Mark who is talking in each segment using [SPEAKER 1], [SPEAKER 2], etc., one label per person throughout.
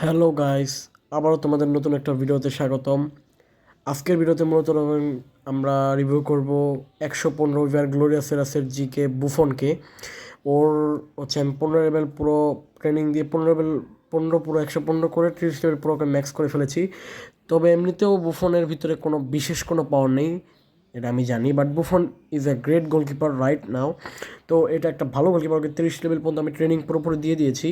[SPEAKER 1] Hello guys, আবারও তোমাদের নতুন একটা ভিডিওতে স্বাগতম। আজকের ভিডিওতে মূলত আমরা রিভিউ করব 115 উইভার গ্লোরিয়াসেরাসের জিকে বুফনকে। ওর হচ্ছে আমি 15 লেভেল পুরো ট্রেনিং দিয়ে 15 পুরো 115 করে 30 লেভেল পুরোকে ম্যাক্স করে ফেলেছি। তবে এমনিতেও বুফনের ভিতরে কোনো বিশেষ কোনো পাওয়ার নেই, এটা আমি জানি, but Buffon is a great goalkeeper right now. তো এটা একটা ভালো গোলকিপার, 30 লেভেল পর্যন্ত আমি ট্রেনিং পুরোপুরি দিয়ে দিয়েছি।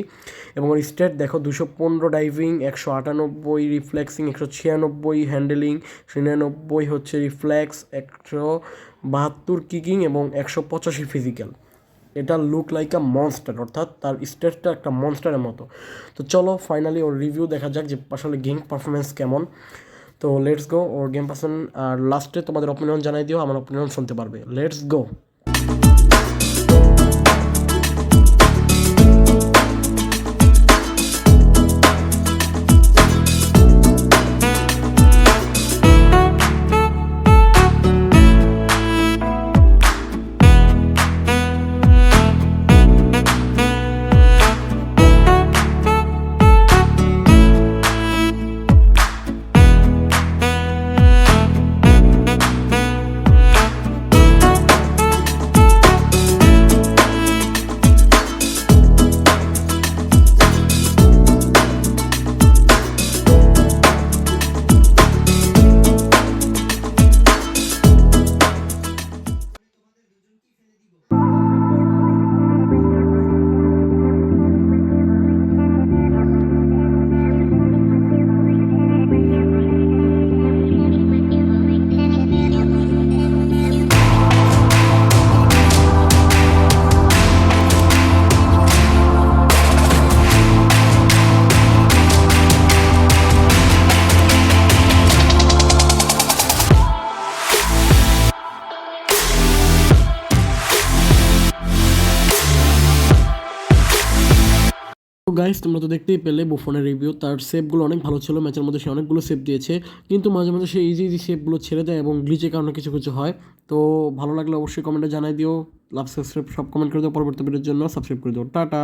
[SPEAKER 1] এবং ওর স্ট্যাট দেখো, 215 ডাইভিং, 198 রিফ্লেক্সিং, 196 হ্যান্ডেলিং, 99 হচ্ছে রিফ্লেক্স, 172 কিকিং এবং 185 ফিজিক্যাল। এটা লুক লাইক আ মনস্টার, অর্থাৎ তার স্ট্যাটটা একটা মনস্টারের মতো। তো চলো ফাইনালি ওর রিভিউ দেখা যাক যে আসলে গেম পারফরমেন্স কেমন। তো লেটস গো ওর গেম পারসন, আর লাস্টে তোমাদের অপিনিয়ন জানাই দিও, আমার অপিনিয়ন শুনতে পারবে। Let's go. তো গাইস, তোমরা তো দেখতেই পেলে বুফনের রিভিউ। তার সেভগুলো অনেক ভালো ছিল, ম্যাচের মধ্যে সে অনেকগুলো সেভ দিয়েছে, কিন্তু মাঝে মাঝে সে ইজি ইজি সেভগুলো ছেড়ে দেয় এবং গ্লিচের কারণে কিছু কিছু হয়। তো ভালো লাগলে অবশ্যই কমেন্টে জানাই দিও, লাভ সাবস্ক্রাইব সব কমেন্ট করে দিও, পরবর্তী ভিডিওর জন্য সাবস্ক্রাইব করে দিও। টাটা।